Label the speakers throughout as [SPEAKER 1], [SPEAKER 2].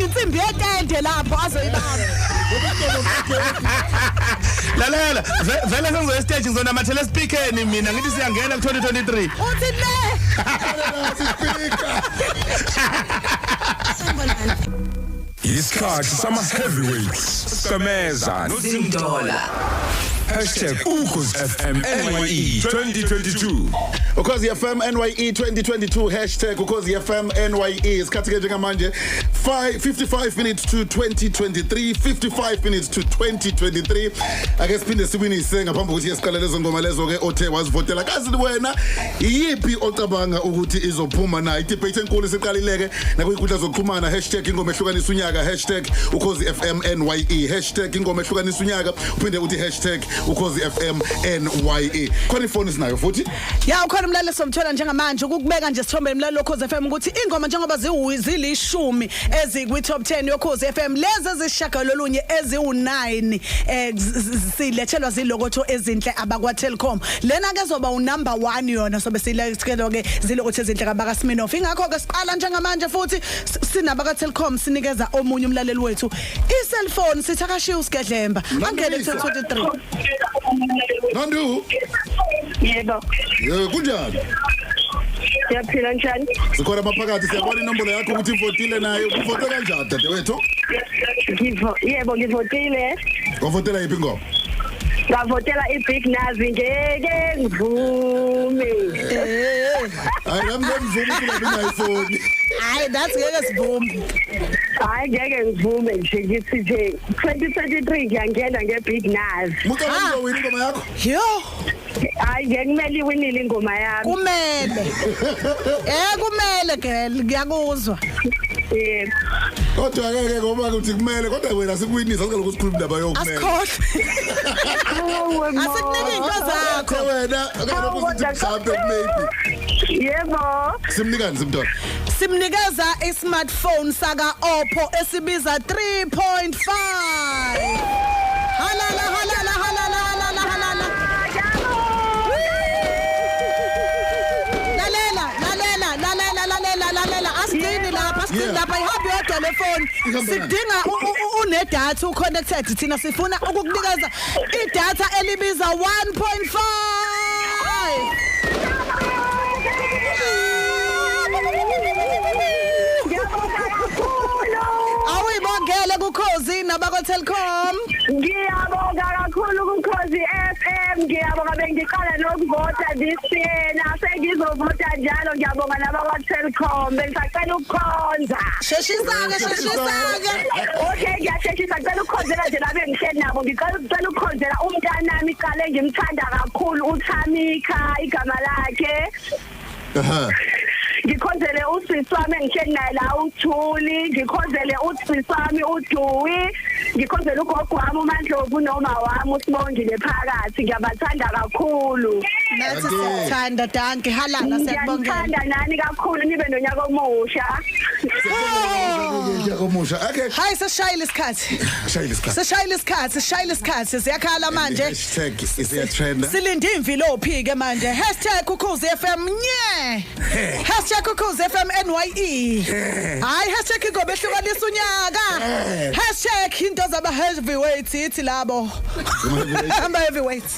[SPEAKER 1] Udinga insimbi yetende lapho azoyibamba.
[SPEAKER 2] Lalela, vele sengizoya stage ngizonamathela speakerni mina ngithi siyangena ku2023.
[SPEAKER 1] Uthi ne.
[SPEAKER 3] Isikhathi sama heavyweights. Skameza
[SPEAKER 4] noZindola.
[SPEAKER 3] #UkhosFM NYE 2022.
[SPEAKER 5] Ukhozi FM NYE 2022 #Ukhozi FM NYE isikhathi ke njengamanje 55 minutes to 2023 55 minutes to 2023 ake siphinde sibinise ngaphambi kokuthi siqale lezo ngoma lezo ke othe wazivotela kazi wena yipi ocabanga ukuthi izophuma na idebate enkulu siqalileke nakuyinkundla zokuxhumana #ingoma ehlukanisa unyaka #Ukhozi FM NYE #ingoma ehlukanisa unyaka uphinde uthi #Ukhozi FM NYE khona ifoni sinayo futhi
[SPEAKER 1] ya ukhona umlaleli somthola njengamanje ukubeka nje sithombe umlaleli Ukhozi FM ukuthi ingoma njengoba zilishumi ezikwi top 10 yoKhozi FM lezi ezishaka lolunye eziwu9 silethelwa zilokotho ezinhle abakwa Telkom lena ke zoba unumber 1 yona sobe silekelo ke zilokotho ezinhle kabaka Sminoff ingakho ke siqala njengamanje futhi sinabaka Telkom sinikeza omunye umlaleli wethu iselfone sithakashiya usigedlemba angene ku23
[SPEAKER 5] Nandu
[SPEAKER 6] Yebo.
[SPEAKER 5] Kunjani
[SPEAKER 6] Siyaphila njani?
[SPEAKER 5] Sikhona maphakathi siyabona inombolo yakho ukuthi ivotile nayo uvote kanjani dadewethu
[SPEAKER 6] Yebo ngivotile.
[SPEAKER 5] Uvotela yiphi ingoma
[SPEAKER 6] Ngavotela iBig Nazi ngeke ngivume.
[SPEAKER 5] Hayi nami ngivuma ukuthi ngingayifoni
[SPEAKER 1] hayi that's ngeke sivume
[SPEAKER 6] Hayi ngeke ngivume nje ngithi nje 2023 ngiyangena ngeBig Nazi.
[SPEAKER 5] Mucabanga wini ingoma yakho
[SPEAKER 1] yo
[SPEAKER 6] Hayi ngikumele iwinile ingoma yami.
[SPEAKER 1] kumele kumele girl ngiyakuzwa
[SPEAKER 6] Yebo.
[SPEAKER 5] kodwa ke ngoba ukuthi kumele kodwa wena sikuwinisa singaloku ukusikhuluma ndaba yokumele
[SPEAKER 1] asikhohle asikunike into zakho
[SPEAKER 5] wena akaloku ukuthi mhlambe maybe
[SPEAKER 6] Yebo.
[SPEAKER 5] simnikani simntwana
[SPEAKER 1] simnikeza i-smartphone saka Oppo esibiza 3.5 halala asidini lapha ihambi yodwa le phone sidinga unedatha uconnected thina sifuna ukukunikeza idatha elibiza 1.5 awuyibongele kuKhozi nabako Telkom
[SPEAKER 6] Ngiyabonga kakhulu kuKhozi FM ngiyabonga bengiqala nokuvota this year nasengizovota njalo ngiyabonga nabako Telkom bengisacela ukukhonza
[SPEAKER 1] sheshisa-ke
[SPEAKER 6] Okay ngiyasheshisa ngicela ukukhonzela nje labe ngihleli nabo ngicela ukukhonzela umntanami iqale ngimthanda kakhulu uThamika igama lakhe Ngikhonzele usisi wami engihleli naye la uThuli ngikhonzele usisi wami uDuwi ngikhonzele ugogo wami uMandlovu noma wami uSibongile phakathi ngiyabathanda kakhulu
[SPEAKER 1] nathi sikuthanda danke halala siyabongela
[SPEAKER 6] ngiyabonga nani kakhulu nibe nonyaka omusha
[SPEAKER 5] omusha okay
[SPEAKER 1] hayi seshayile isikhathi siyakhala manje
[SPEAKER 5] #isiyatrenda
[SPEAKER 1] silinde imvilophi ke manje #Ukhozi FM nye #Ukhozi FM NYE hayi #ingoma ehlukanisa unyaka #into zaba heavyweights ithi labo amba heavyweights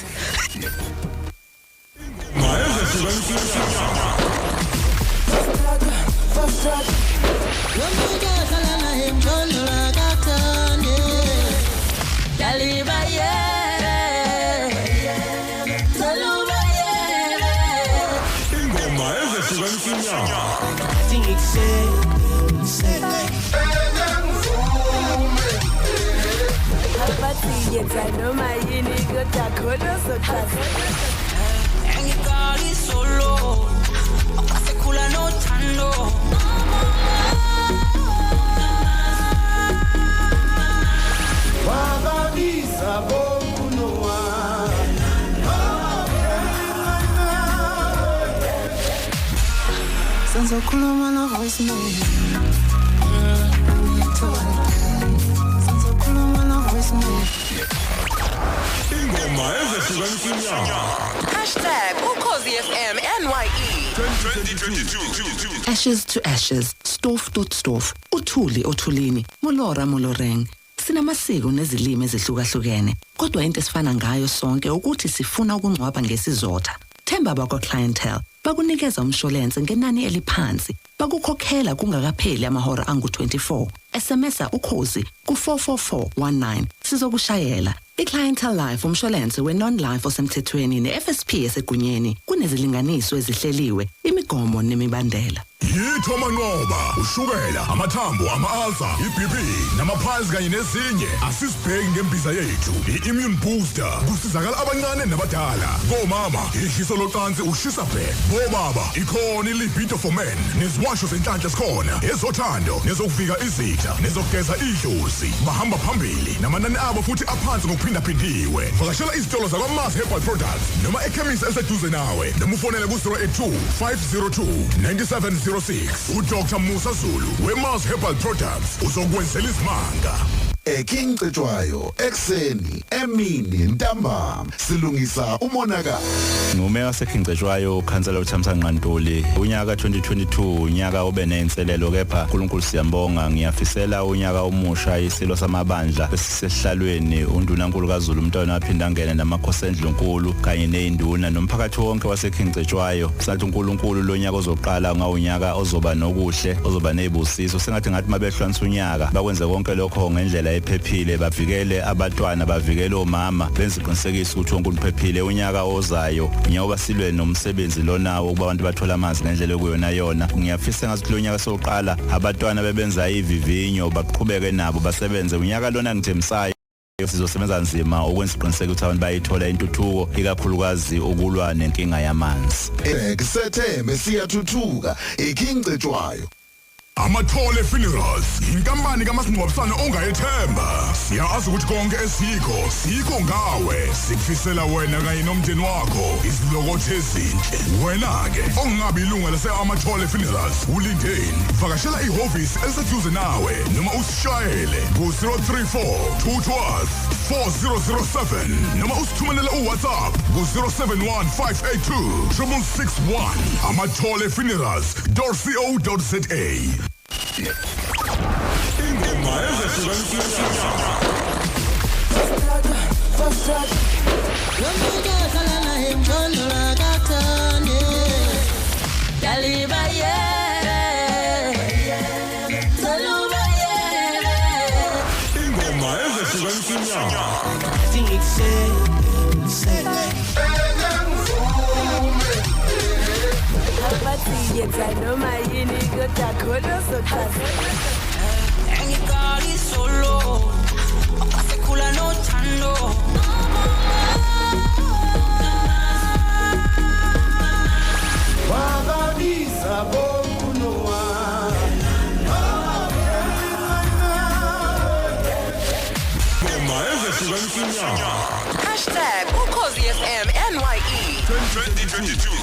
[SPEAKER 7] Senzokhuluma na voice mail
[SPEAKER 3] Ingoma ezehlukanisa inyanga.
[SPEAKER 4] #Ukhosifm NYE
[SPEAKER 3] 2022.
[SPEAKER 8] Ashes to ashes, stof tot stof, uthuli othulini, molora moloreng. Sinamasiko nezilimi ezihlukahlukene, kodwa into esifana ngayo sonke ukuthi sifuna ukungcwaba ngesizotha. Themba bakwa clientele bakunikeza umshwalense ngenani eliphansi, bakukhokhela kungakapheli amahora angu-24. SMSa ukhozi ku44419 sizokushayela. I-Clientele Life umshwalense we-non-life osemthethweni ne-FSP esegunyeni kunezilinganiso ezihleliwe, imigomo nemibandela.
[SPEAKER 3] Yitho amanqoba, ushukela, amathambo, ama-ulcer, iBP, namaphansi kanye nezinye. Asisibheki ngembiza yethu, i-immune booster. Kusizakala abancane nabadala. Bomama, ihliso locansi ushisa bhek. Bobaba, ikhona i-libido for men. Neziwasho zenhlanhla sikhona. Ezothando, nezokuvika izitha, nezokugeza idlozi. Bahamba phambili, namanani abo futhi aphansi ngokuphindaphindiwe. Vakashela izitolo zakwa-Mars Herbal Products noma ekhemisi eseduze nawe. Noma ufonele ku-082 502 9706. uDr Musa Zulu we-Mars Herbal Products uzokwenzela izimanga.
[SPEAKER 5] King Cetshwayo ekseni emini ntambama silungisa umonakalo.
[SPEAKER 9] Ngumeya waseKing Cetshwayo ukhansela uThamsanqa Ntuli. Unyaka 2022 unyaka obe nenselelo, kepha uNkulunkulu siyambonga. Ngiyafisela unyaka omusha isilo samabandla esihlalweni uNdunankulu kaZulu umntwana waphinda ngene namakhosi endlunkulu kanye nezinduna nomphakathi wonke waseKing Cetshwayo. Sathi uNkulunkulu lo nyaka ozoqala ngawunyaka ozoba nokuhle, ozoba nezibusiso. Sengathi mabehlukanisa unyaka bakwenze konke lokho ngendlela ephephile, bavikele abantwana, bavikele omama, benze iqinisekise ukuthi wonke uphephile. Unyaka ozayo unyaka basilwe nomsebenzi lonawo ukuba abantu bathola amanzi ngendlela okuyona yona. Ngiyafisa ngathi lo nyaka soqala abantwana bebenza ivivinyo baqhubeke nabo basebenze. Unyaka lona ngithembisayo sizosebenza nzima ukwenza iqinisekise ukuthi abantu bayithola intuthuko, ikakhulukazi ukulwa nenkinga yamanzi.
[SPEAKER 5] Kusethembe siyathuthuka iKing Cetshwayo.
[SPEAKER 3] Amathole Funerals, inkampani kamasingcwabisane ongayethemba. Siyazi ukuthi konke esikho ngawe. Sikufisela wena kanye nomndeni wakho izilokothe ezinhle. Wena-ke ongabi ilunga lase-Amathole Funerals ulindeni. Vakashela ihhovisi eliseduze nawe noma usishayele ku-034 212 4007 noma usithumelele uWhatsApp ku-071 582 661. Amathole Funerals .co.za. Ingoma ezehlukanisa inyanga. Ingoma ezehlukanisa inyanga.
[SPEAKER 4] Engikali solo akasekula nothando
[SPEAKER 5] Wababisa bokunoa.
[SPEAKER 3] Ingoma ezehlukanisa inyanga.
[SPEAKER 4] #Ukhosifm NYE
[SPEAKER 3] 2022.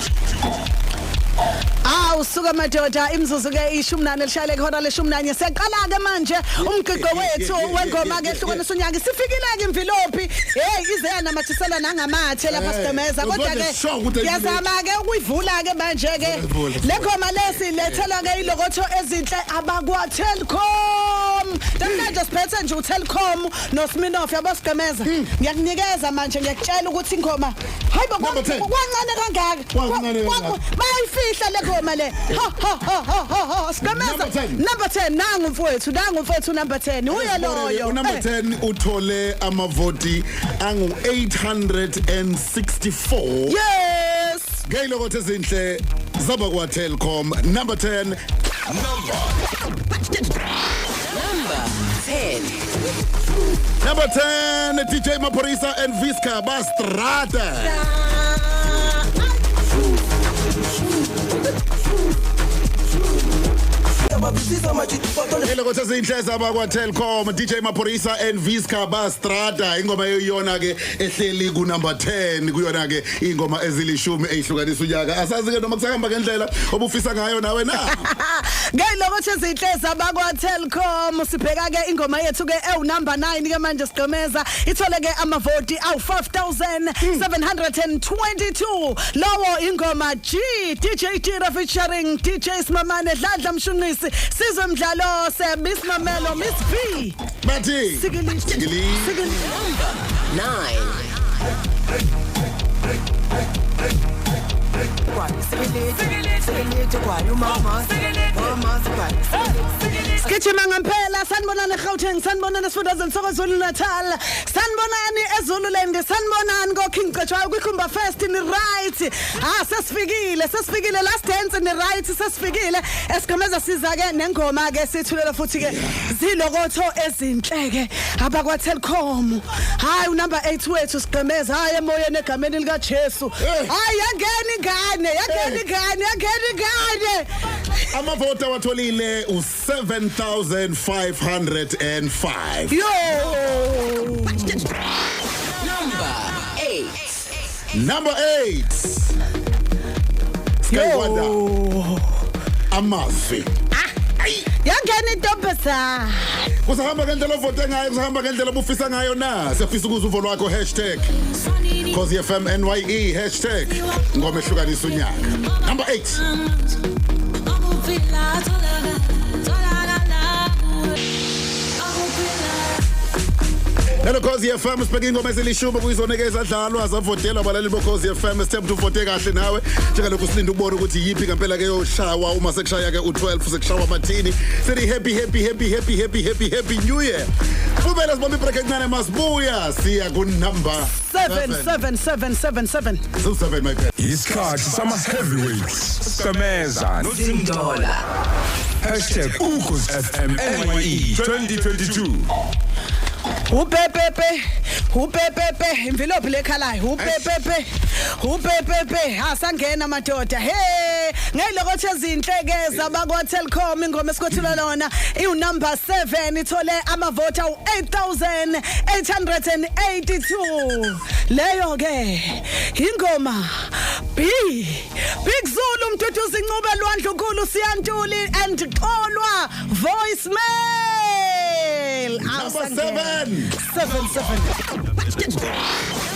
[SPEAKER 1] Usuka madoda imzuzu ke 14 lishayele khona le11 seqala ke manje umgiqo wethu wengoma ke ehlukanisa unyaka sifikile ke imvilophi ize namathisela nangamathe lapha Sigqemeza kodwa ke yazama ke ukuyivula ke manje ke le ngoma lesi lethela ke ilokotho ezinhle abakwa Telkom damanje siphethe nje uTelkom noSminoff yabo Sigqemeza ngiyakunikeza manje ngiyakutshela ukuthi ingoma hayibo kwancane kangaka bayifihla le ngoma le Sigqemeza number 10 nangu mfowethu number 10 uya loyo
[SPEAKER 5] number 10 uthole amavoti angu 864.
[SPEAKER 1] Yes
[SPEAKER 5] Ngeyilokothe ezinhle zaba kwa Telkom. Number 10 Number 10 DJ Maphorisa and Visca Bastrata. Eloko sezinhleza abakwa Telkom DJ Maphorisa and Visca Bastrada ingoma eyiyona ke ehleli ku number 10 kuyona ke ingoma ezilishumi ehlukanisa unyaka asazi ke noma kusahamba ngendlela obufisa ngayo nawe na
[SPEAKER 1] ngeyiloko sezinhleza abakwa Telkom sibheka ke ingoma yethu ke number 9 ke manje sigqemeza ithole ke amavoti awu 5722 lawo ingoma G DJ Tira featuring DJ Smamane Dladla Mshunqisi sizwe mdlalo sebismamelo Miss V
[SPEAKER 5] bathi
[SPEAKER 1] Sigili
[SPEAKER 4] Number 9.
[SPEAKER 1] Skitchima ngempela sanibonana eGauteng sanibonana esifundazweni soKwaZulu Natal sanibonani eZululand sanibonani koKing Cetshwayo kwikhumba fest ni right sesifikile last dance ni right sesifikile esigqemeza siza ke nengoma ke sithulela futhi ke zilokotho ezinhle ke abakwa Telkom hayi unumber 8 wethu sigqemeza hayi emoyeni egameni lika Jesu hayi yangeni ingane
[SPEAKER 5] amavota watholile u7505
[SPEAKER 1] yo
[SPEAKER 5] Number 8 Skywanda Amafi
[SPEAKER 1] yangena intombazana
[SPEAKER 5] kusahamba ngendlela ovote ngayo kusahamba ngendlela obufisa ngayo na siyafisa ukuza uvo lwakho #Khosi FM NYE #ngoma ehlukanisa unyaka number 8 Hello Khosi FM sibheka ingoma ezilishumi kuyizonekeza adlalwa zavotelwa abalali boKhosi FM sithemba uvote kahle nawe njengalokhu silinda ukubona ukuthi yipi ngempela ke yoshawa uma sekushaya ke u12 sekushawa amathini sithi happy new year Ubela sibambe break encane masibuya siya ku number
[SPEAKER 1] 7777
[SPEAKER 5] 7 my friend
[SPEAKER 3] Isikhathi sama heavyweights Skameza
[SPEAKER 4] Zindola
[SPEAKER 3] #Ukhosi FM NYE 2022
[SPEAKER 1] upepepe imvilophi lekhalayo upepepe asangena madoda ngeyilokotho ezinhlekeza abakwa Telkom ingoma esikwethula lona number 7 ithole amavota u8882 leyo ke ingoma Big Zulu umduduzi incube lwandle unkulu siyantuli and Xolwa voicemail
[SPEAKER 5] number 7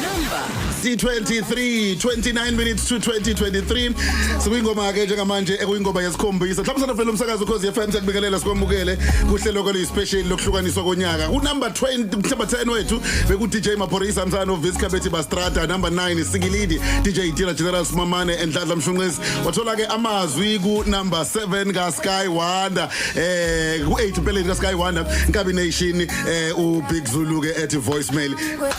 [SPEAKER 4] Number
[SPEAKER 5] C23 29 minutes to 2023 sikuyingoma ke njengamanje ekuyingoma yesikhombisa mhlawumbe vele umsakazo Khosi FM sekubikelela sikwamukele kuhlelo kweli special lokuhlukaniswa konyaka ku number 20 number 10 wethu beku DJ Maphorisa Msano Visca Betty Bastrada number 9 Sigilidi DJ Tira General Smamane Dladla Mshunqisi wathola ke amazwi ku number 7 ka Skywanda ku 8 peleni ka Skywanda Nkabi Nation u Big Zulu ke ethi voicemail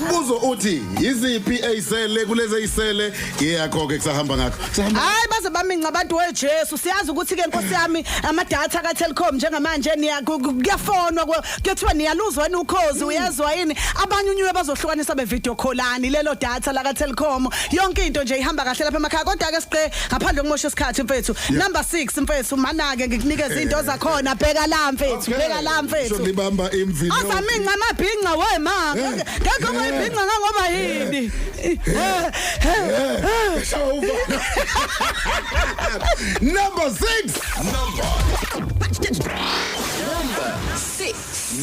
[SPEAKER 5] buzo uthi iziphi eyisele kuleze isele iyakho ke kusahamba ngakho
[SPEAKER 1] hayi baze baminqa abantu weJesu siyazi ukuthi ke Nkosi yami amadatha ka Telkom njengamanje kuyafonwa kuthiwa niyaluzwa ukhozi uyezwa yini abanye unywe bazohlukanisa bevideo callani lelo data la ka Telkom yonke into nje ihamba kahle lapha emakhaya kodwa ke siqe ngaphandle kumosha isikhathi mfethu number 6 mfethu manake ngikunikeza into zakhona bheka la mfethu
[SPEAKER 5] libamba imvilo
[SPEAKER 1] azaminqa amabhinqa we ma ngeke ngoyibhinqa ngoba yini
[SPEAKER 5] number 6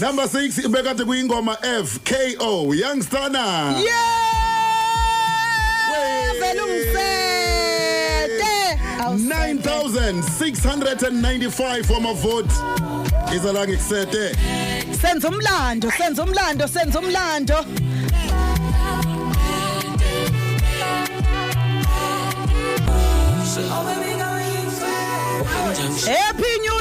[SPEAKER 5] number 6 ibekade kuyingoma FKO Youngstana
[SPEAKER 1] velungsete
[SPEAKER 5] 9695 for my vote izala ngikusete
[SPEAKER 1] senza umlando Happy New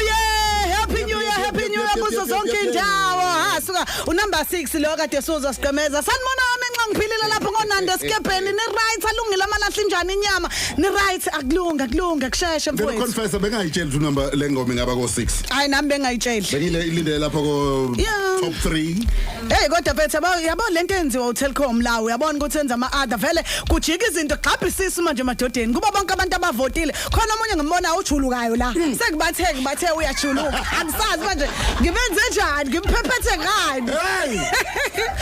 [SPEAKER 1] Year kuzo zonke indawo suka unumber 6 lo kade soza siqemeza sanibonana nxa ngiphilile lapho ngoNandi esikebheni ni right alungile amalahla injani inyama ni right akulunga kusheshe mfowethu
[SPEAKER 5] Belo confess bengayitshela number lengoma ingaba ko 6
[SPEAKER 1] hayi nami bengayitsheli
[SPEAKER 5] ilinde lapha ko top 3.
[SPEAKER 1] Hey kodwa mfethu yabo lento enziwa uTelkom la uyabona ukuthi enza ama-other vele kujika izinto gxabhisisa manje emadodeni kuba bonke abantu abavotile khona omunye ngibona ujulukayo la sekubathe uyajuluka akusazi manje ngibenze njani ngimphephethe ngani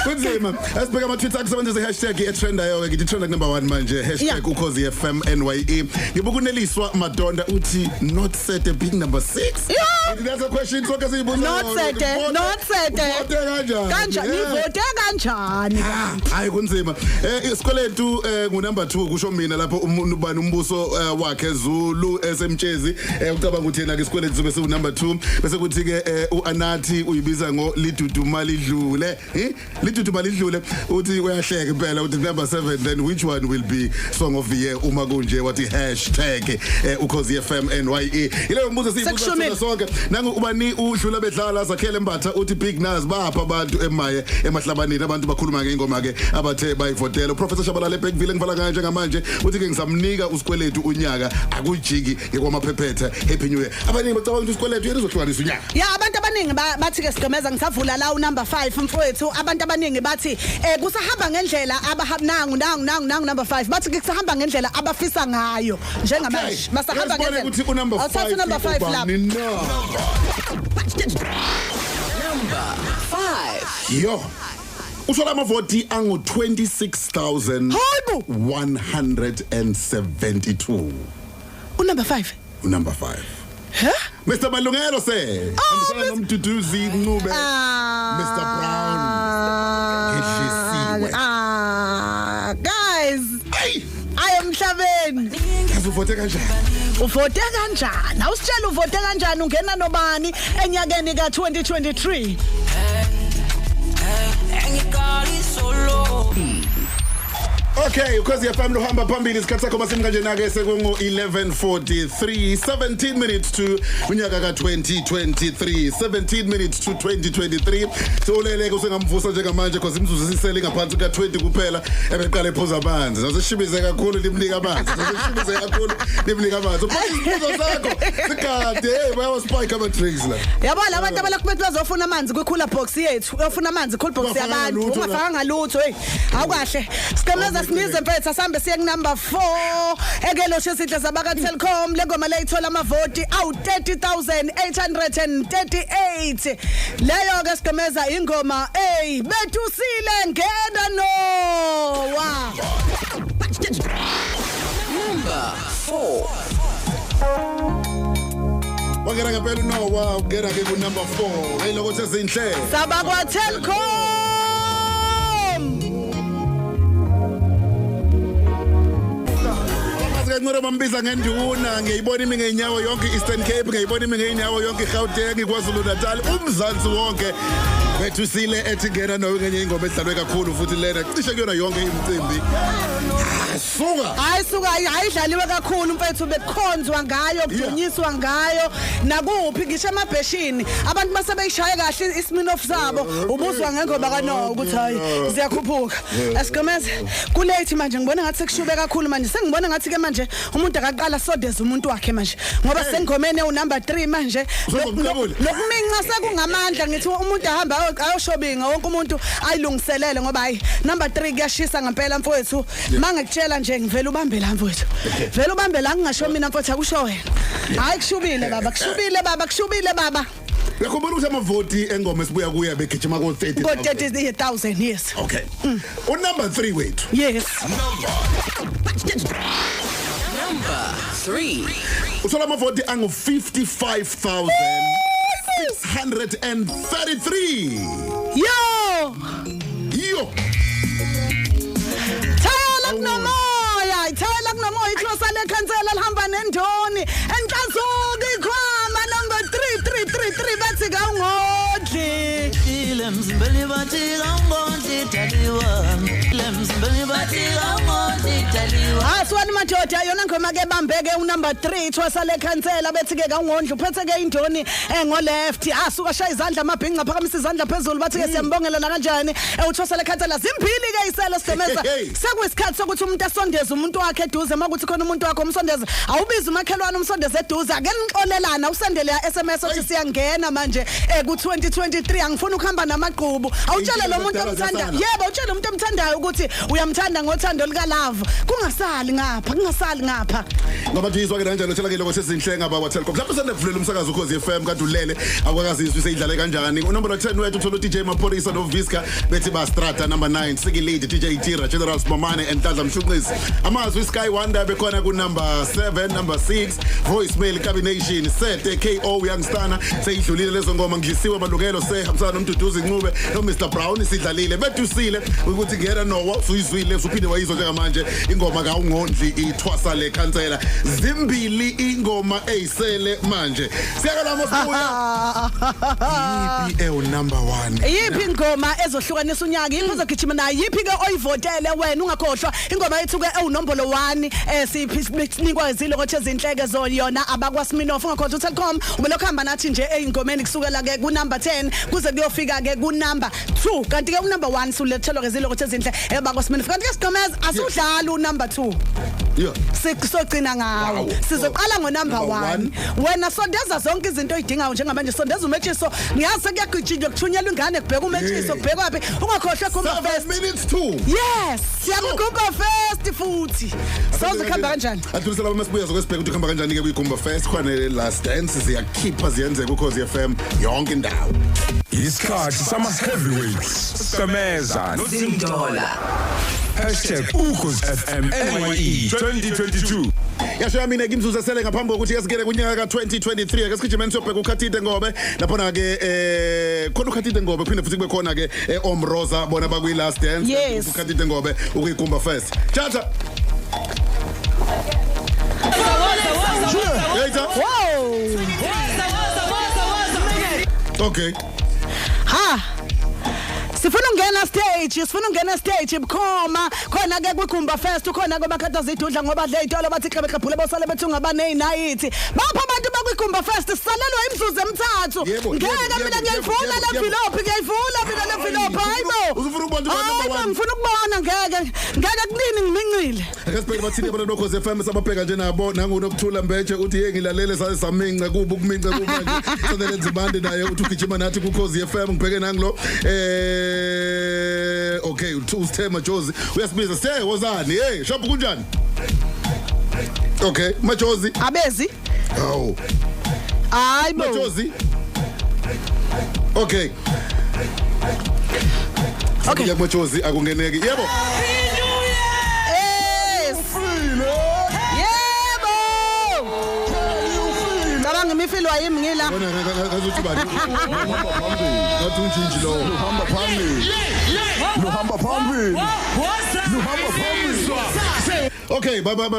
[SPEAKER 5] kunzima asibheka ama-Twitter akusebenzisa hashtag etrendayo ngithi trend number 1 manje hashtag ukhozi FM NYE ngibuka uneliswa Madonda uthi not set a big number 6 that's a question so kasi ibuza
[SPEAKER 1] not set kanjani ivote kanjani
[SPEAKER 5] hayi kunzima isikwelethu ngu-number 2 kusho mina lapho umuntu bani umbuso wakhe Zulu esemtshezi ucabanga ukuthi yena ke isikweletu sobe siwu-number 2 bese kuthi ke uAnathi uyibiza ngo liduduma lidlule liduduma lidlule uthi uyahleka impela uthi number 7 then which one will be song of the year uma kunje wathi hashtag ukhozi FM NYE ileyo mbuzo siyibuza sonke nangu ubani udlula bedlala zakhele embatha uthi Big Nas bapha abantu emaye emahlabaneni abantu bakhuluma ngeingoma ke abathe bayivotela uProfessor Shabalala eBackville ngivala kanje ngamanje uthi ke ngisamnika usikweletu unyaka akujiki ngekwamaphephetha happy new year abaningi bacabanga ukuthi usikweletu yena uzohlukanisa unyaka
[SPEAKER 1] ya abantu abaningi bathi ke sigqemeza ngisavula la number 5 mfowethu abantu abaningi bathi kusahamba ngendlela nangu number 5 bathi ke kusahamba ngendlela abafisa ngayo njengamanje basahamba ngendlela
[SPEAKER 5] ukuthi unumber 5
[SPEAKER 1] number 5 la
[SPEAKER 4] Number 5.
[SPEAKER 5] Yo. Usola amavoti angu 26,172.
[SPEAKER 1] Number 5.
[SPEAKER 5] Number 5.
[SPEAKER 1] Huh?
[SPEAKER 5] Mr. Malungelo se. Ambisana nomduduzi Ncube. Mr. Brown.
[SPEAKER 1] Guys.
[SPEAKER 5] Hey.
[SPEAKER 1] I am Mhlabeni.
[SPEAKER 5] Uvote kanjani?
[SPEAKER 1] Uvote kanjani? Awusitshela uvote kanjani ungena nobani enyakeni ka2023?
[SPEAKER 5] Okay, ukhozi FM luhamba phambili isikhathi sakho masim kanje nake sekungu 11:43 17 minutes to unyaka ka2023 17 minutes to 2023 soleleke usengamvusa njengamanje because imzuzu sisele ngaphansi ka20 kuphela ebeqala ephuza amanzi naseshibize kakhulu limnika amanzi naseshibize kakhulu limnika amanzi uphuzo zakho sikade hey bayawa spike ama drinks la
[SPEAKER 1] yabona abantu abalakubethu bazofuna amanzi kwi-cooler box yethu uyofuna amanzi cool box yabantu ungafaka ngalutho hey awukahle siqemeza sinize mfethu asambe siye ku-number 4 ekelosho esihle sabaka-Telkom le ngoma leyithola amavoti awu-30,838 leyo-ke siqemeza ingoma bethusile ngena Noah
[SPEAKER 4] Number 4.
[SPEAKER 5] wangena ngempela uNoah ungena ke ku-number 4 hey lokho sezinhle
[SPEAKER 1] sabakwa-Telkom
[SPEAKER 5] Ngicela bambiza ngenduna ngiyibona imi ngeenyawo yonke Eastern Cape ngiyibona imi ngeenyawo yonke Gauteng kwaZulu Natal umzansi wonke bethusile ethi ngena nawe ngenye ingoma edlalwe kakhulu futhi lena cishe kuyona yonke imicimbi
[SPEAKER 1] suka ayidlaliwe kakhulu mfethu bekhonzwa ngayo kudunyiswa ngayo nakuphi ngisho emabheshini abantu basebeyishaya kahle isminoff sabo ubuzwa ngengoma kaNoah ukuthi hayi ziyakhuphuka asigomeza kulate manje ngibona ngathi sekushube kakhulu manje sengibona ngathi ke manje umuntu akaqala sodeza umuntu wakhe manje ngoba sengomene unumber 3 manje lokuminca sekungamandla ngithi umuntu ahamba ayoshobinga wonke umuntu ayilungiselele ngoba hayi number 3 kuyashisa ngempela mfowethu mangekutshela nje ngivela ubambe la mfowethu vela ubambe la ngingasho mina mfowethu akusho wena hayi kushubile baba
[SPEAKER 5] Yakubona ukuthi amavoti engoma esibuya kuya begijima ko
[SPEAKER 1] 30,000 yes
[SPEAKER 5] okay number 3 wethu
[SPEAKER 1] yes
[SPEAKER 4] Number 3.
[SPEAKER 5] Usola amavoti angu 55,633
[SPEAKER 1] yo Thayela kunomoya iklosa lekhansela lihamba nendoni enhlazuka ikhwama number 3333 bathi kawungodli
[SPEAKER 7] Mzimbeni bathi kawungodli daliwa Mzimbeni bathi kawungodli daliwa
[SPEAKER 1] Aswani madoda yona ngoma ke bambeke unumber 3 thwasa lekhansela bethi ke kawungondli uphethe ke indoni ngo left asuka shaya izandla amabhinqa phakamisa izandla phezulu bathi ke siyambongela la kanjani uthwasa lekhansela zimbili ke iselo sisemeza sekuyisikhathi sokuthi umuntu asondeze umuntu wakhe eduze makuthi khona umuntu wakho umsondeze awubiza umakhelwane umsondeze eduze ake nixolelana usendele ya SMS othi siyangena manje ku 2023 angifuni ukuhamba namaqhubu awutshela lo muntu omthandayo yebo utshela umuntu omthandayo ukuthi uyamthanda ngothando lika love kungasali ngapha
[SPEAKER 5] ngoba nje izwa ke kanjalo tshela ke lokho sezinhlenga baba Telkom lapho sendekuvulela umsakazo Ukhozi FM kade ulele akwakazizwe seyidlala kanjani unomber 10 wethu uthola DJ Maphorisa no Viska bethi ba strata number 9 Siki Lead DJ Tira General Smamane and Tadla Mshuqisi amazwi Sky Wonder bekhona ku number 7 number 6 voicemail combination set KO youngstana seyidlulile lezo ngoma ngisiwe amalungelo sehambisana nomduduzi Ncube no Mr Brown sidlalile bedusile ukuthi ngena nowa usuyizwile uphinde wayizwa njengamanje ingoma kaungondli ithwasa le khansela zimbili ingoma eyisele manje siyakala masibuya yipi number 1
[SPEAKER 1] yipi ingoma ezohlukanisa unyaka yini uzogijima nayo yipi ke oyivotele wena ungakhohlwa ingoma yethu ke ewunombolo 1 siphinikwa izilokho ezinhleke zoyona abakwaSminoff ungakhohlwa uTelkom ubelokho hamba nathi nje eyingomeni kusukela ke ku number 10 kuze kuyofika ke ku number 2 kanti ke u number 1 sulethelwa ke izilokho ezinhle ebakwaSminoff kanti ke Sigomeza asudlala u number 2
[SPEAKER 5] yeah
[SPEAKER 1] sokugcina ngawo sizoqala ngo number 1 wena sondeza zonke izinto oyidingayo njengamanje sondeza uMetshiso ngiyazi sekuyagijinjwa kuthunyelwa ingane kubheka uMetshiso kubheka phi ungakhohlwa Gumba Fest
[SPEAKER 5] minutes 2
[SPEAKER 1] yes siyakugumba Fest futhi sozikhamba kanjani
[SPEAKER 5] athulisela abamasibuya zokwesibheka ukuthi khamba kanjani ke kwiGumba Fest khona last dance ziyakhipha ziyenzeka uKhozi FM yonke indawo
[SPEAKER 3] isikhathi sama heavyweights Sigomeza
[SPEAKER 4] Zindola
[SPEAKER 3] #Ukhozi FM NYE 2022
[SPEAKER 5] yasho mina ke imzuzu esele ngaphambi kokuthi yasikele kunyaka ka2023 ake sigijimeni sobheka uKhathide Ngobe lapha ke khona uKhathide Ngobe phinde futhi kube khona ke Omroza bona bakwi last dance uKhathide Ngobe ukuyigumba Fest chacha okay
[SPEAKER 1] ha sifuna ungena stage bukhoma khona ke kwiGumba Fest khona ke bakhathaza idudla ngoba dle itolo bathi xebexephule bosale bethunga baneinayithi bapha abantu bakwigumba Fest sisalelwa imzuzu emithathu ngeke mina ngiyayivula le envelope mina le envelope hayibo
[SPEAKER 5] uzufuna ukubona number 1
[SPEAKER 1] ngifuna ukubona ngeke kunini ngimincile
[SPEAKER 5] akasibheke bathini abantu bokhozi FM sababheka nje nabo nangunokuthula Mbeje uthi hey ngilalele saminca kuba ukuminca kuba nje sodelenza ibande naye uthi ugijima nathi kuKhozi FM ngibheke nangilo okay uSithema Jozi uyasibiza stay wozani hey shop kunjani okay Majozi
[SPEAKER 1] abezi
[SPEAKER 5] oh
[SPEAKER 1] hayibo
[SPEAKER 5] Majozi okay ya Majozi akungeneki yebo
[SPEAKER 1] ngimifilo ayimi ngila
[SPEAKER 5] wena ngazuthi bani ngathi unjinji lo uhamba phambili okay baba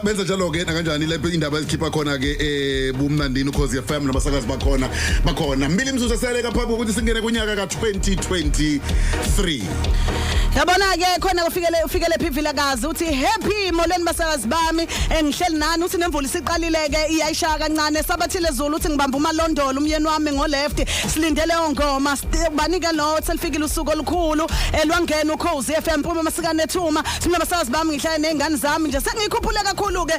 [SPEAKER 5] benza njalo ke kanjani lapho indaba ezikhipha khona ke bumnandini uKhozi FM nabasakazi bakhona mbili imzuzu esele kaphambi ukuthi singene kunyaka ka2023
[SPEAKER 1] yabona ke khona ufikele phivilakazi uthi happy molweni basakazi bami engihleli nani uthi nemvula isiqalile ke iyayishaya kancane sabathile Zulu uthi ngibamba umalondolo umyeni wami ngo left silindele ongoma banike lo selifikile usuku olukhulu elwangena uKhozi FM phuma masikane ethuma mina basakazi bami ngihlale nezingane zami nje sengikhuphule kakhulu ke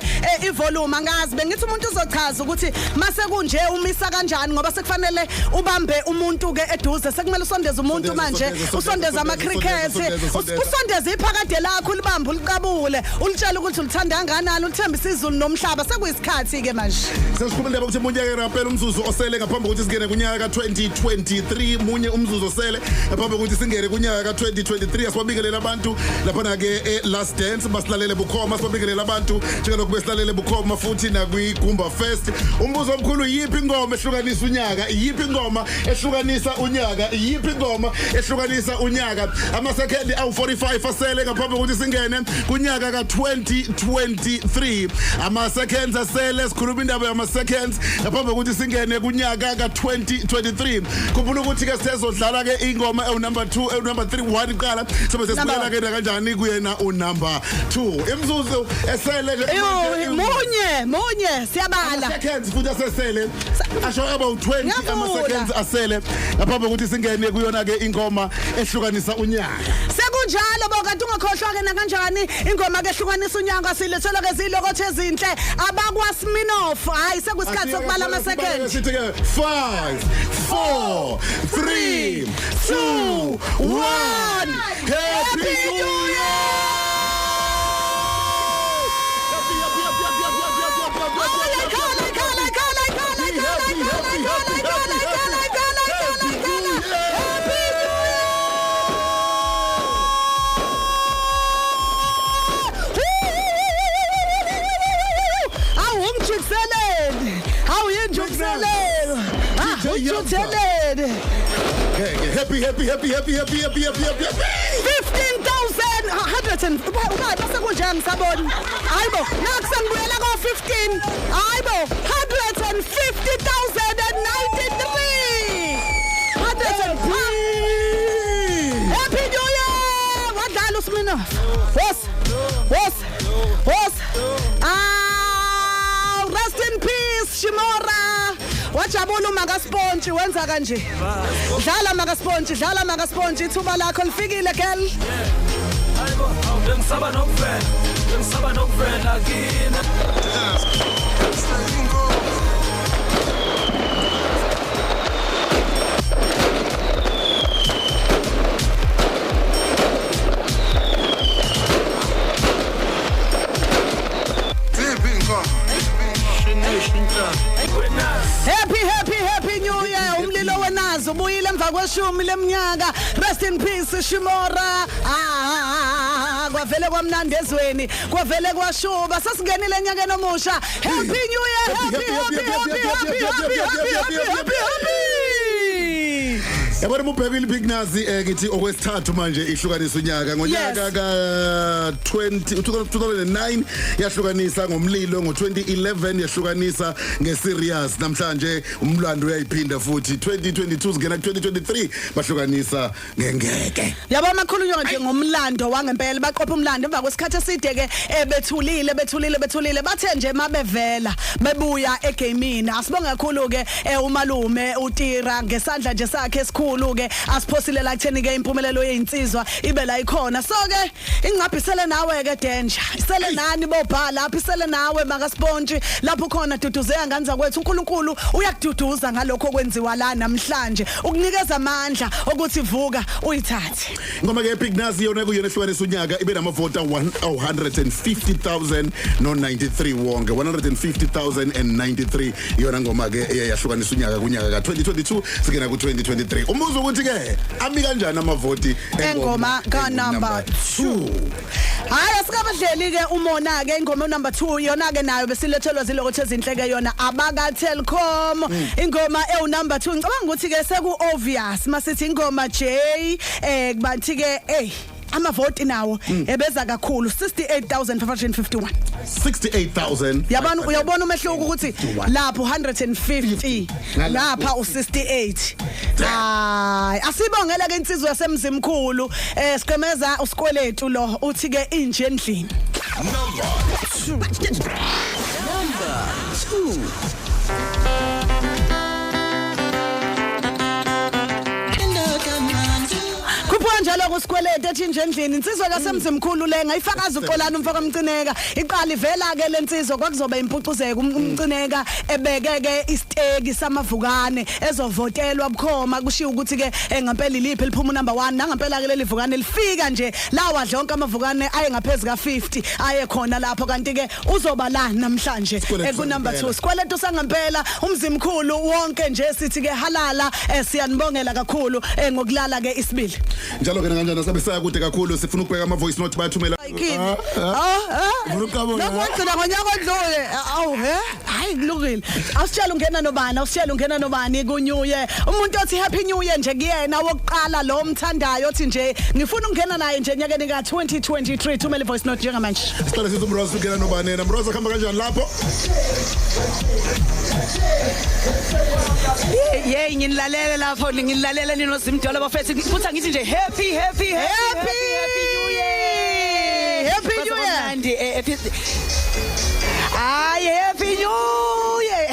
[SPEAKER 1] ivolume angazi bengithi umuntu uzochaza ukuthi mase kunje umisa kanjani ngoba sekufanele ubambe umuntu ke eduze sekumele usondeze umuntu manje usondeze ama cricket usondeze iphakade lakho libambe uliqabule ulitshela ukuthi ulithanda kangakanani ulithembisa izulu nomhlaba sekuyisikhathi ke manje
[SPEAKER 5] sesikhulumela ukuthi umuntu yake rapela umzuzu osele ngaphambi kokuthi singene kunyaka ka2023 munye umzuzu osele ngaphambi kokuthi singene kunyaka ka2023 asibabikelela abantu lapha ke last dance basilalele bukhoma asibabikelela abantu njengalokho besilalele bukhoma futhi nakwigumba Fest umbuzo omkhulu yipi ingoma ehlukanisa unyaka yipi ingoma ehlukanisa unyaka yipi ingoma ehlukanisa unyaka ama second awu45 asele ngaphambi kokuthi singene kunyaka ka2023 ama seconds asele sikhuluma indaba yama seconds ngaphambi kokuthi singene kunyaka ka2023 kuphula ukuthi ke sezodlala ke ingoma number 2 number 3 1 iqala sobe sesibukela ke kanjani kuyena number 2 imzuzu esele
[SPEAKER 1] munye siyabala
[SPEAKER 5] seconds futhi asesele asho about 20 ama seconds asele ngaphambi kokuthi singene kuyona ke ingoma ehlukanisa unyaka
[SPEAKER 1] Akunjalo bokade ungakhohlwa ke nakanjani ingoma ke hlukanisa unyanga silethela ke zilokothe ezinhle abakwaSminoff hayi sekusikhathi sokubala ama second
[SPEAKER 5] sithi ke 5 4 3 2 1 Happy New Year. Happy
[SPEAKER 1] 15,000 100 ubaba sekunjani sabona hayibo nakusengibuyela ko 15 hayibo 150,093 Happy New Year wadlala uSminoff was rest in peace Shimora wajabula uMakaSpontshi wenza kanje dlala MakaSpontshi ithuba lakho lifikile girl
[SPEAKER 10] hayibo ngisaba nokuvela kini
[SPEAKER 1] Happy New Year umlilo wenazo ubuyile emva kweshumi leminyaka rest in peace Shimora kwavele kwamnandi ezweni kwavele kwashuba sasingenile enyakeni omusha Happy New Year happy
[SPEAKER 5] Yabona ubhekile Big Nazi ngithi okwesithathu manje ihlukanisa unyaka ngonyaka ka 2009 yahlukanisa ngomlilo ngo2011 yahlukanisa ngeSerious namhlanje umlando uyayiphinda futhi 2022 singena ku2023 bahlukanisa ngengeke
[SPEAKER 1] yabo amakhulunywa nje ngomlando wangempela baqopha umlando emva kwesikhathi eside ke bethulile bathe nje mabevela bebuya egamini asibonge kakhulu ke umalume uTira ngesandla nje sakhe esikhulu ke asiphosile la kutheni ke impumelelo yezinsizwa ibe la ikhona so ke ingcaphisele nawe ke Danger isele nani bobhala lapha isele nawe MakaSpontshi lapho khona duduzeka nganza kwethu uNkulunkulu uyakududuza ngalokho kwenziwa la namhlanje ukunikeza amandla ukuthi vuka uyithathe
[SPEAKER 5] ngoma ke Big Nazi yona kuyona ehlukanisa unyaka ibe namavota 150,000 no 93 wonke 150,093 yona ngoma ke eyahlukanisa unyaka kunyaka ka 2022 singena ku 2023 umbuzo ukuthi ke ami kanjani amavoti
[SPEAKER 1] engoma ka number 2 hayi asikabadleli ke umona ke ingoma number 2 yona ke nayo besilethelwa zilokothe ezinhle ke yona abaka Telkom ingoma number 2 ngicabanga ukuthi ke seku obvious masithi ingoma J kubanti ke amavoti nawo ebeza kakhulu 68,551
[SPEAKER 5] 68,000
[SPEAKER 1] yabona uyabona umehluko ukuthi lapho 150 lapha u68 hayi asibongela ke insizwe yasemzimkhulu siqemeza usikweletu lo uthi ke inje endlini
[SPEAKER 4] number 2
[SPEAKER 1] njalo kusikwelete ethi nje endlini insizwe kasemzimkhulu le ngayifakaza uxolana umfaka umcineka iqala ivela ke lensizwe kwakuzoba impucuzeko umcineka ebekeke isteki samavukane ezovotelwa bukhoma kushiya ukuthi ke ngempela iliphi liphuma number 1 nangempela ke leli vukane lifika nje lawa zonke amavukane aye ngaphezulu ka50 aye khona lapho kanti ke uzoba la namhlanje ku number 2 sikweleto sangempela umzimkhulu wonke nje sithi ke halala siyanibongela kakhulu ngokulala ke isibili
[SPEAKER 5] njalo ke kanjani sabe sayakude kakhulu sifuna ukubheka ama voice note bayathumela
[SPEAKER 1] Nokwenza ngonyaka odlule hayi kulungile awusitshela ungena nobani ku New Year umuntu othi Happy New Year nje kuyena wokuqala lo mthandayo othi nje ngifuna ungena naye nje enyakeni ka 2023 thumela voice note njengamanje
[SPEAKER 5] sicela sithi uMroza ungena nobani Mroza khamba kanjani lapho
[SPEAKER 11] Yey nginilalela lapho nginilalela nino Simdolo bafethi futhi ngithi nje happy New Year
[SPEAKER 1] Happy New Year
[SPEAKER 11] Happy New Year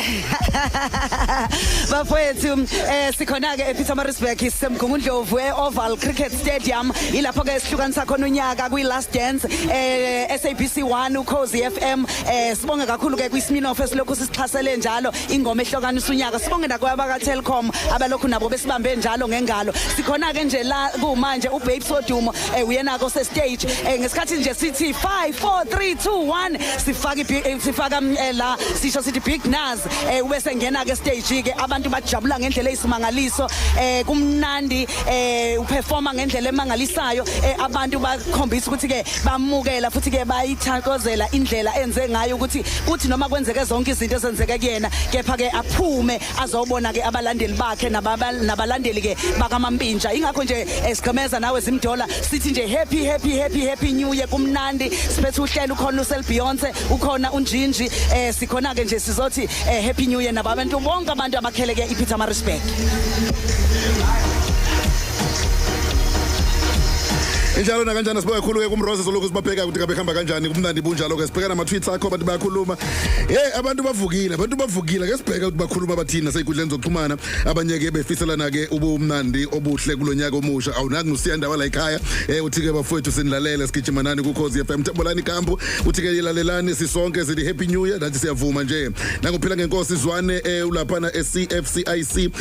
[SPEAKER 11] bafowethu sikhona ke ePietermaritzburg isemgungundlovu eOval Cricket Stadium ilapho ke sihlukanisa khona unyaka kwi-Last Dance SABC1 uKhozi FM sibonge kakhulu ke kwiSminoff esilokhu sisixhasele njalo ingoma ehlokanisa unyaka sibonge nakwabaka Telkom abalokhu nabo besibambe njalo ngengalo sikhona ke nje la kumanje uBabe Sodumo uyena ko se stage ngesikhathi nje sithi 5 4 3 2 1 sifaka la sisho sithi Big Naz ubese ngena ke stage ke abantu bajabula ngendlela eyisimangaliso kumnandi uperforma ngendlela emangalisayo abantu bakhombisa ukuthi ke bamukela futhi ke bayithakozela indlela enze ngayo ukuthi kuthi noma kwenzeke zonke izinto ezenzeke kuyena kepha ke aphume azobona ke abalandeli bakhe nabalandeli ke bakaMampintsha ingakho nje sigqemeza nawe Zimdola sithi nje happy new year kumnandi siphethe uhlelo ukhona uSel Beyonce ukhona uNjinji sikhona ke nje sizothi happy new year nabantu bonke abantu abakheleke ePietermaritzburg.
[SPEAKER 5] Injalo na kanjani sibuya kakhulu ke kumrose soloko sibabheka ukuthi kabe khamba kanjani kumnandi bunjalo ke sibheka nama tweets akho abantu bayakhuluma abantu bavukile ke sibheka ukuthi bakhuluma bathina seyikudleni zokuxhumana abanye ke befiselana ke ubumnandi obuhle kulonyaka omusha awunaki uSiyanda la ekhaya uthi ke bafowethu sinilalele sigijima nani kuKhozi FM Tembolani Kampu uthi ke ilalelani sisonke sithi happy new year nathi siyavuma nje nangophila ngenkosi izwane ulaphana eCFCIC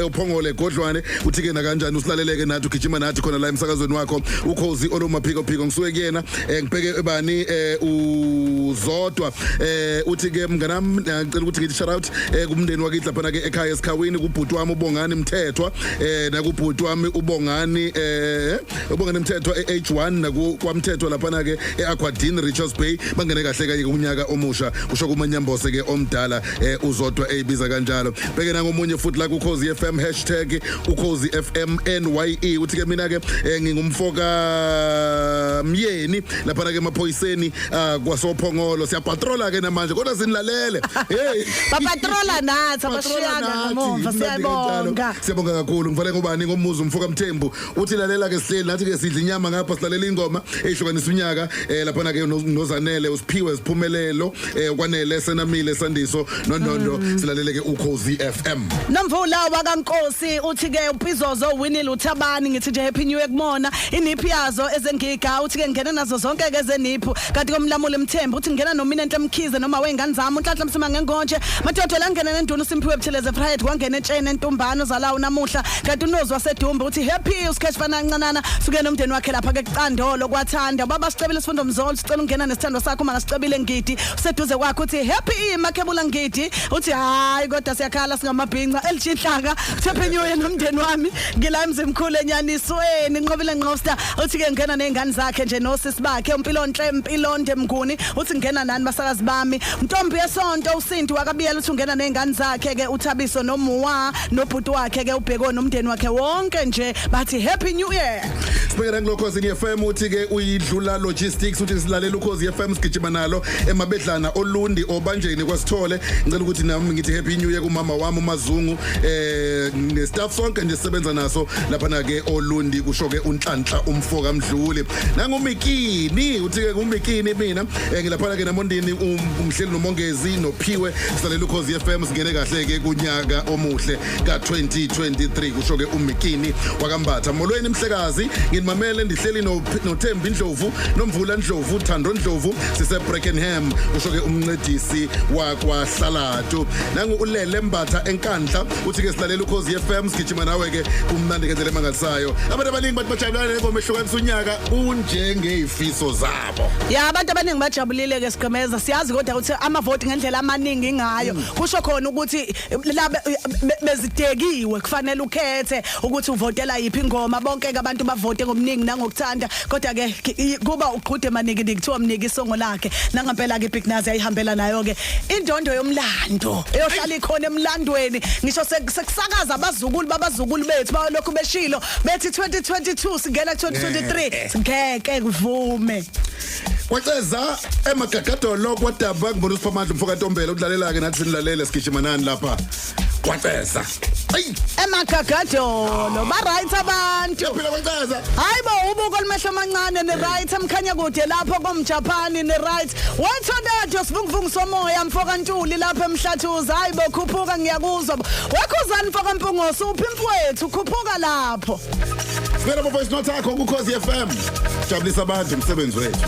[SPEAKER 5] uphongole Godlwane uthi ke na kanjani usilaleleke nathi ugijima nathi la emsakazweni wakho uKhozi olomaphiko ngisuke kuyena ngibheke ebani uzodwa uthi ke mnganami ngicela ukuthi ngithi shout out kumndeni wakithi lapha ke ekhaya esikhawini kubhuti wami uBongani Mthethwa nakubhuti wami uBongani Mthethwa eH1 nakwamthethwa lapha ke eAquadine Richards Bay bangene kahle kanye kunyaka omusha kusho kumanyambose ke omdala uzodwa eyibiza kanjalo bheke nangomunye futhi la kuKhozi FM #uKhozi FM NYE uthi ke mina ke ngingumfoka myeni lapha ke emaphoyiseni kwasophongolo siyapatrola ke namanje kodwa sinilalele
[SPEAKER 1] bapatrola nathi abashiyana ngamva
[SPEAKER 5] siyabonga kakhulu ngivale ngobani ngomuzi umfoka Mthembu uthi lalela ke sihleli nathi ke sidla inyama ngapha silalela ingoma eyihlukanisa unyaka lapha ke noZanele uSiphiwe Siphumelelo kwanele senamile Sandiso noNdondo silalele ke uKhozi FM
[SPEAKER 1] Nomvula wakaNkosi uthi ke uPizozo Winnie Luthabani ngithi nje happy new year kumona iniphi yazo ezengiga uthi ke ngena nazo zonke ke zeniphu kanti komlamuli Mthembu uthi ngena nomina Ntamkhize noma wengane zami unhlanhla msima ngengonje madodo la ngena nenduna uSimphiwe Butheleze Friday kwangena etshene entumbano zalawo namuhla kanti uNozwa Sedumbe uthi happy uSketchfana ncanana suke nomndeni wakhe lapha ke Qandolo kwathanda baba sicebile sifundo Mzolo sicela ungena nesithando sakho uma ngasicebile ngidi useduze kwakhe uthi happy makhebula ngidi uthi hayi kodwa siyakhala singamabhinqa elishinhlaka happy new year nomndeni wami ngila emzimkhulu enyanisweni nqobile Nqosta uthi ke ngena nezingane zakhe nje nosisi bakhe Mpilonde Mnguni uthi ngena nani basakazi bami Ntombi yesonto uSindi wakabiyela uthi ungena nezingane zakhe ke uThabiso noMuwa nobhuti wakhe ke uBheko nomndeni wakhe wonke nje bathi happy new year
[SPEAKER 5] sibhekela kuKhozi FM uthi ke uyidlula logistics uthi silalela uKhozi FM sigijima nalo emabedlana olundi obanjeni kwasithole ngicela ukuthi nami ngithi happy new year kumama wami uMazungu nestaff sonke nje sisebenza naso lapha na ke olundi kusho ke unhlanhla umfoka Mdluli nangumikini uthi ke ngumikini mina ngilapha ke namondini umhleli nomongezi noPhiwe silalela uKhozi FM singene kahle ke kunyaka omuhle ka2023 kusho ke umikini wakambatha molweni mhlekazi ngimamele ndihleli noThembi Ndlovu nomvula Ndlovu Thando Ndlovu sise Brackenham kusho ke umncedisi wakwaHlalatu nangu ulele Mbatha enkandla uthi ke silalela uKhozi FM sigijima nawe ke kumnandi ngendlela emangalisayo abantu abaningi bathi bajabulele ngoma ehlukanisa unyaka unjengezifiso zabo
[SPEAKER 1] ya abantu abaningi bajabulile ke sigqemeza siyazi kodwa ukuthi amavoti ngendlela amaningi ngayo kusho khona ukuthi bezidekiwe kufanele ukhethe ukuthi uvotela yipi ingoma bonke ke abantu bavote ngobuningi nangokuthanda kodwa ke kuba uqhude maningi ngikuthiwa mniki isongo lakhe nangampela ke Big Naz ayihambela nayo ke indondo yomlando eyohlala ikhona emlandweni ngisho sekusakaza abazukulu babazukulu bethu balokhu beshilo bethi 2022 singena 2023 ngeke kuvume
[SPEAKER 5] kwaceza emagagadolo kwadaba ngibona uSiphamandla umfoka Ntombela udlalela ke nathi sinilalele sigijima nani lapha kwaceza
[SPEAKER 1] emagagadolo ba right abantu
[SPEAKER 5] Yaphila kwencaza.
[SPEAKER 1] hayibo ubuko limehlo amancane ne right emkhanya kude lapho komJapani ne right wethodayo sivunguvungu somoya mfoka Ntuli lapha emhlathuza hayibo khuphuka ngiyakuzwa wekhuzani mfoka Mpungoso uphi mfowethu khuphuka lapho
[SPEAKER 5] Sibera voice note yakho ku Khosi FM. Jabulisa abantu umsebenzi wethu.